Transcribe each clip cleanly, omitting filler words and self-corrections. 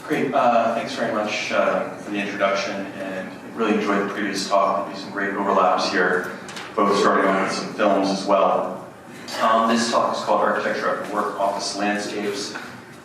Great, thanks very much for the introduction, and really enjoyed the previous talk. There'll be some great overlaps here, both starting on with some films as well. This talk is called Architecture at Work, Office Landscapes,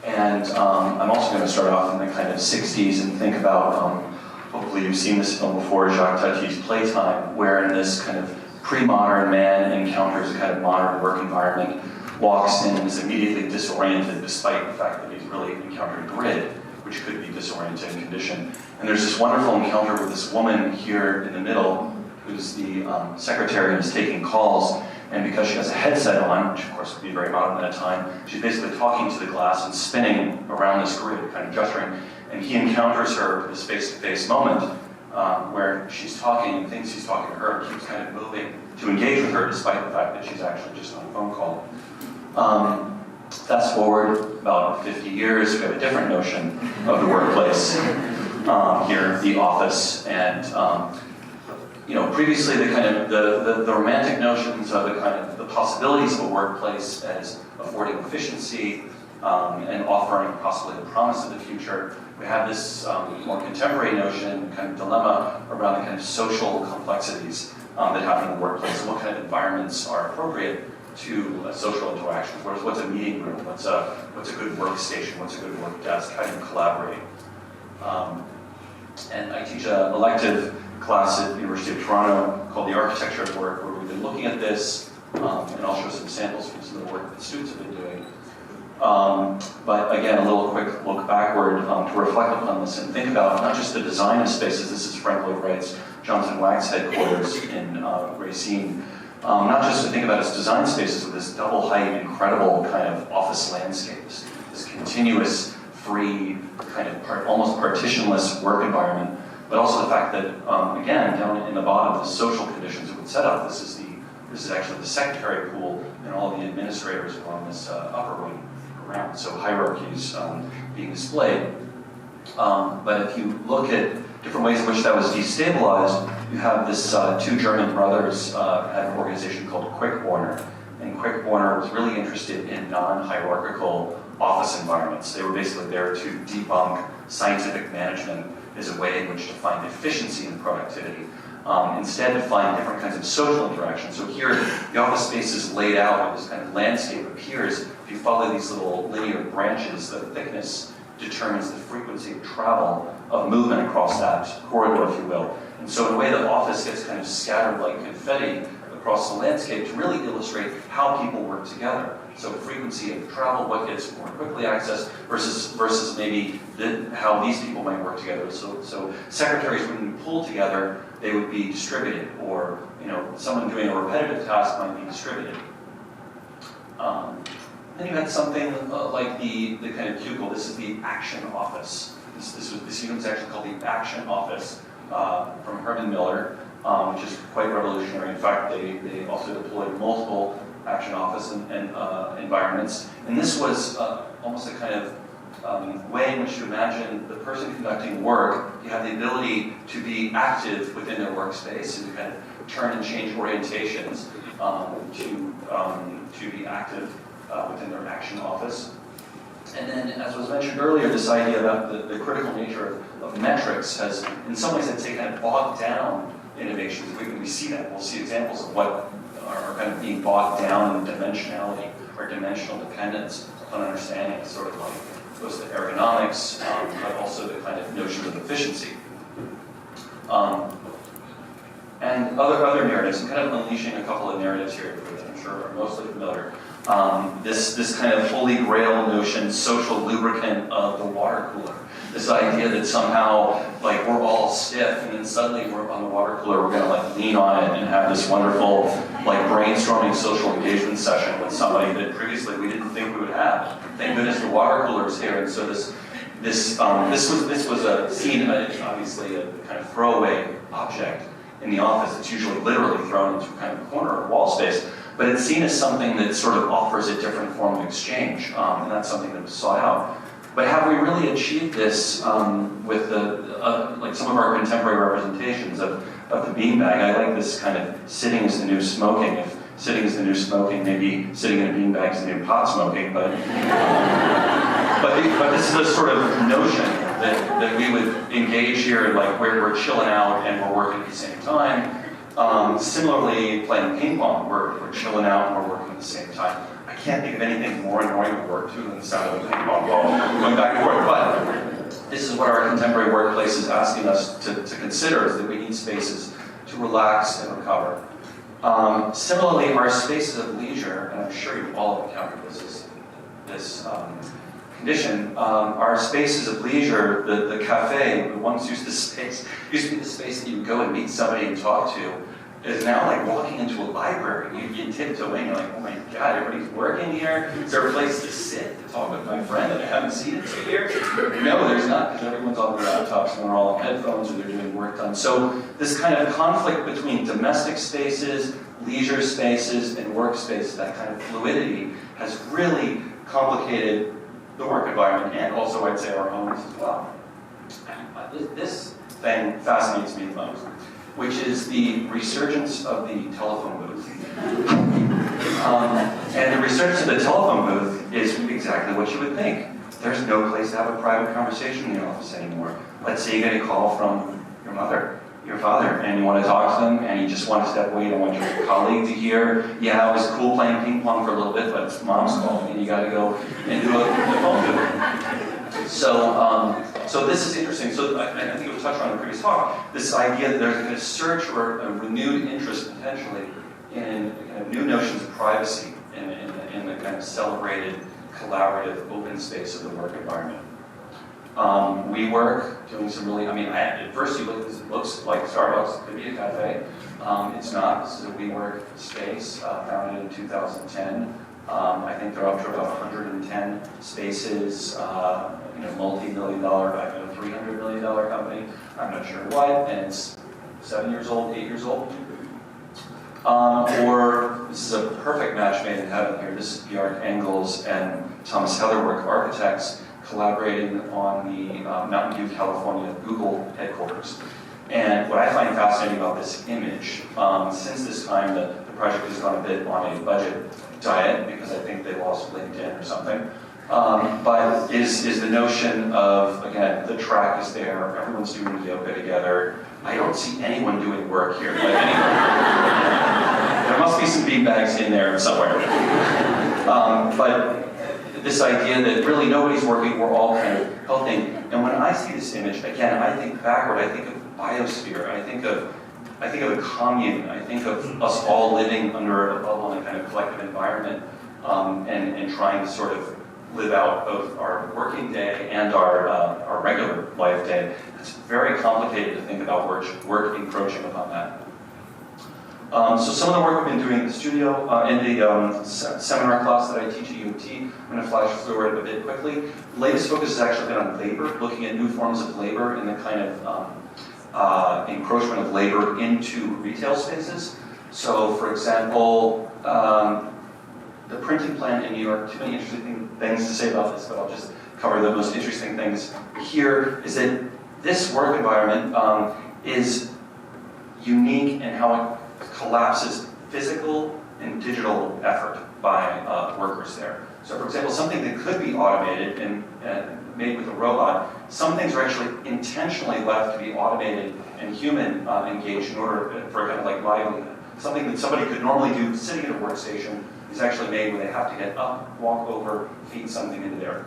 and I'm also going to start off in the kind of 60s and think about, hopefully you've seen this film before, Jacques Tati's Playtime, wherein this kind of pre-modern man encounters a kind of modern work environment, walks in and is immediately disoriented despite the fact that he's really encountered grid, which could be disorienting condition. And there's this wonderful encounter with this woman here in the middle, who's the secretary and is taking calls, and because she has a headset on, which of course would be very modern at that time, she's basically talking to the glass and spinning around this grid, kind of gesturing, and he encounters her this face-to-face moment where she's talking and thinks he's talking to her and keeps kind of moving to engage with her despite the fact that she's actually just on a phone call. Fast forward about 50 years, we have a different notion of the workplace here, the office, and previously the kind of the romantic notions of the possibilities of a workplace as affording efficiency and offering possibly the promise of the future. We have this more contemporary notion, kind of dilemma around the kind of social complexities that happen in the workplace, and what kind of environments are appropriate to social interactions. What's a meeting room? What's a good workstation? What's a good work desk? How do you collaborate? And I teach an elective class at the University of Toronto called the Architecture at Work, where we've been looking at this, and I'll show some samples from some of the work that the students have been doing. But again, a little quick look backward to reflect upon this and think about not just the design of spaces. This is Frank Lloyd Wright's Johnson Wax headquarters in Racine. Not just to think about its design spaces with this double height, incredible kind of office landscapes, this continuous, free, kind of almost partitionless work environment, but also the fact that, again, down in the bottom, the social conditions it would set up. This is actually the secretary pool, and all of the administrators are on this upper wing around, so hierarchies being displayed. But if you look at different ways in which that was destabilized, you have this two German brothers had an organization called Quick Warner, and Quick Warner was really interested in non-hierarchical office environments. They were basically there to debunk scientific management as a way in which to find efficiency and productivity. Instead, to find different kinds of social interactions. So here, the office space is laid out, this kind of landscape appears. If you follow these little linear branches, the thickness determines the frequency of travel, of movement across that corridor, if you will. And so in a way, the office gets kind of scattered like confetti across the landscape to really illustrate how people work together. So frequency of travel, what gets more quickly accessed versus maybe how these people might work together. So secretaries wouldn't be pulled together, they would be distributed, or someone doing a repetitive task might be distributed. Then you had something like the kind of cubicle. This is the action office. This unit was actually called the action office from Herman Miller, which is quite revolutionary. In fact, they also deployed multiple action office and environments. And this was almost a kind of way in which to imagine the person conducting work. You have the ability to be active within their workspace and to kind of turn and change orientations to be active within their action office. And then, as was mentioned earlier, this idea about the critical nature of metrics has, in some ways, I'd say, kind of bogged down innovations. We see that. We'll see examples of what are kind of being bogged down in dimensionality or dimensional dependence on understanding, sort of like goes to ergonomics, but also the kind of notion of efficiency. And other narratives. I'm kind of unleashing a couple of narratives here that I'm sure are mostly familiar. This kind of holy grail notion, social lubricant of the water cooler. This idea that somehow, like, we're all stiff, and then suddenly we're on the water cooler, we're gonna lean on it and have this wonderful, brainstorming social engagement session with somebody that previously we didn't think we would have. Thank goodness the water cooler is here, and so this was a scene, obviously a kind of throwaway object in the office. It's usually literally thrown into kind of a corner or wall space, but it's seen as something that sort of offers a different form of exchange, and that's something that was sought out. But have we really achieved this with some of our contemporary representations of the beanbag? I like this kind of sitting is the new smoking. If sitting is the new smoking, maybe sitting in a beanbag is the new pot smoking. But this is a sort of notion that we would engage here, like we're chilling out and we're working at the same time. Similarly, playing ping pong, we're chilling out and we're working at the same time. I can't think of anything more annoying to work to than the sound of a ping pong ball going back and forth, but this is what our contemporary workplace is asking us to consider, is that we need spaces to relax and recover. Similarly, our spaces of leisure, and I'm sure you've all encountered this condition, our spaces of leisure, the cafe, the once used to be the space that you would go and meet somebody and talk to, is now like walking into a library. You tiptoe in, you're like, oh my God, everybody's working here. Is there a place to sit to talk with my friend that I haven't seen in 2 years? No, there's not, because everyone's on their laptops and they're all on headphones or they're doing work done. So this kind of conflict between domestic spaces, leisure spaces, and work spaces, that kind of fluidity, has really complicated the work environment and also, I'd say, our homes as well. This thing fascinates me the most, which is the resurgence of the telephone booth. And the resurgence of the telephone booth is exactly what you would think. There's no place to have a private conversation in the office anymore. Let's say you get a call from your mother, your father, and you want to talk to them, and you just want to step away, you don't want your colleague to hear, yeah, it was cool playing ping pong for a little bit, but it's mom's calling, and you got to go and do a phone booth. So this is interesting. So I think it was touched on in the previous talk, this idea that there's a search or a renewed interest potentially in kind of new notions of privacy in the kind of celebrated, collaborative, open space of the work environment. WeWork, doing some really, at first it looks like Starbucks, could be a cafe. It's not. This is a WeWork space, founded in 2010. I think they're up to about 110 spaces, multi-million dollar, $300 million company. I'm not sure what, and it's 7 years old, 8 years old. Or this is a perfect match made in heaven here. This is Bjorn Engels and Thomas Heatherwick, architects, collaborating on the Mountain View, California Google headquarters. And what I find fascinating about this image, since this time the project has gone a bit on a budget diet, because I think they lost LinkedIn or something, but is the notion of, again, the track is there, everyone's doing yoga together. I don't see anyone doing work here, like anyone. There must be some beanbags in there somewhere. But this idea that really nobody's working, we're all kind of helping. And when I see this image, again, I think backward, I think of biosphere, I think of a commune, I think of us all living under a bubble in a kind of collective environment, and trying to sort of live out both our working day and our regular life day. It's very complicated to think about work encroaching upon that. So some of the work we've been doing in the studio, in the seminar class that I teach at UT, I'm going to flash through it a bit quickly. The latest focus has actually been on labor, looking at new forms of labor and the kind of encroachment of labor into retail spaces. So, for example, the printing plant in New York, too many interesting things to say about this, but I'll just cover the most interesting things here, is that this work environment is unique in how it collapses physical and digital effort by workers there. So, for example, something that could be automated and made with a robot, some things are actually intentionally left to be automated and human engaged in order for kind of like livelihood. Something that somebody could normally do sitting at a workstation is actually made where they have to get up, walk over, feed something into there.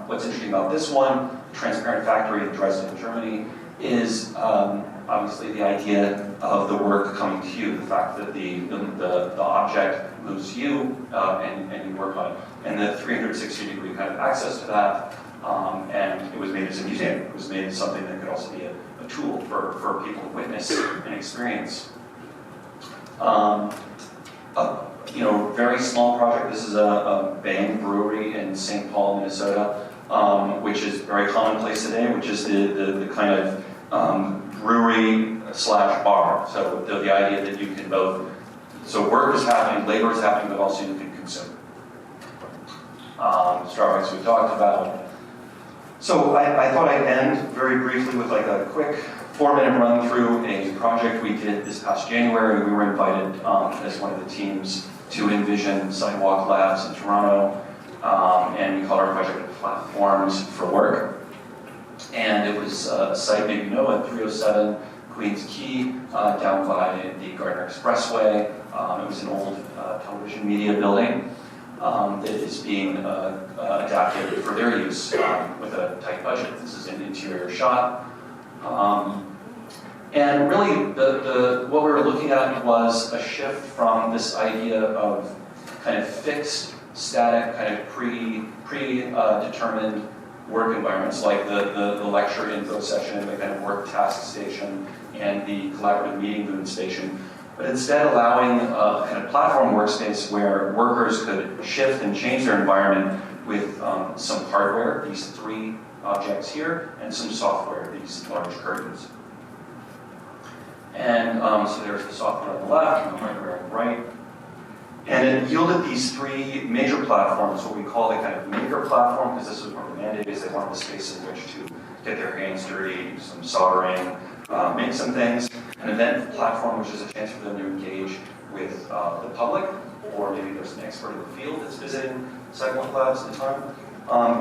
What's interesting about this one, Transparent Factory in Dresden, Germany, is obviously the idea of the work coming to you, the fact that the object moves you and you work on it, and the 360-degree kind of access to that, and it was made as a museum. It was made as something that could also be a tool for people to witness and experience. Very small project. This is a Bang brewery in St. Paul, Minnesota, which is very commonplace today, which is the kind of brewery / bar. So the idea that you can both, so work is happening, labor is happening, but also you can consume. Starbucks we talked about. So I thought I'd end very briefly with like a quick 4-minute run through a project we did this past January. We were invited as one of the teams to Envision Sidewalk Labs in Toronto, and we called our project Platforms for Work. a site maybe you know at 307 Queens Quay, down by the Gardner Expressway. It was an old television media building that is being adapted for their use with a tight budget. This is an interior shot. And really, what we were looking at was a shift from this idea of kind of fixed, static, kind of predetermined work environments, like the lecture info session, the kind of work task station, and the collaborative meeting room station, but instead allowing a kind of platform workspace where workers could shift and change their environment with some hardware, these 3 objects here, and some software, these large curtains. And so there's the software on the left and the hardware on the right. And it yielded these 3 major platforms, what we call the kind of maker platform, because this was one of the mandates. They wanted a space in which to get their hands dirty, do some soldering, make some things. An event platform, which is a chance for them to engage with the public, or maybe there's an expert in the field that's visiting Cyclone Labs at the time.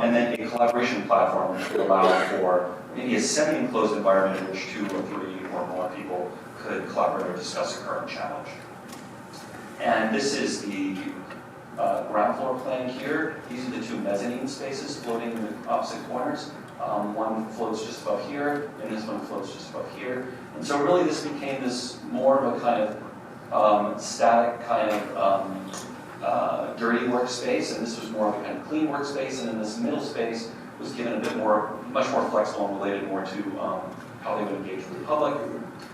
And then a collaboration platform, which would allow for maybe a semi-enclosed environment in which 2 or 3 or more people could collaborate or discuss a current challenge. And this is the ground floor plan here. These are the 2 mezzanine spaces floating in the opposite corners. One floats just above here, and this one floats just above here. And so really this became this more of a kind of static kind of dirty workspace, and this was more of a kind of clean workspace, and then this middle space was given a bit more, much more flexible and related more to how they would engage with the public.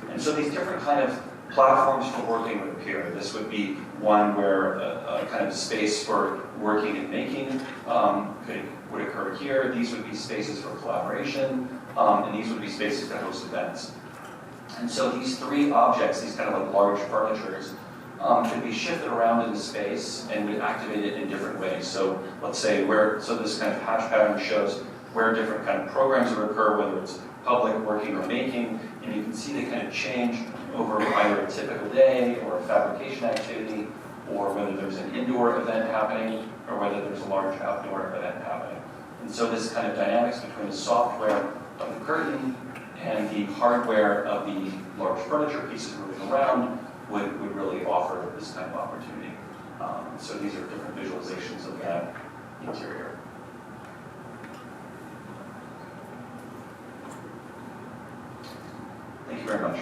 And so these different kind of platforms for working would appear. This would be one where a kind of space for working and making would occur here. These would be spaces for collaboration, and these would be spaces to host events. And so these 3 objects, these kind of like large furnitures, could be shifted around in the space and would activate it in different ways. So let's say so this kind of hatch pattern shows where different kind of programs would occur, whether it's public, working, or making, and you can see they kind of change over either a typical day or a fabrication activity, or whether there's an indoor event happening, or whether there's a large outdoor event happening. And so this kind of dynamics between the software of the curtain and the hardware of the large furniture pieces moving around would really offer this kind of opportunity. So these are different visualizations of that interior. Thank you very much.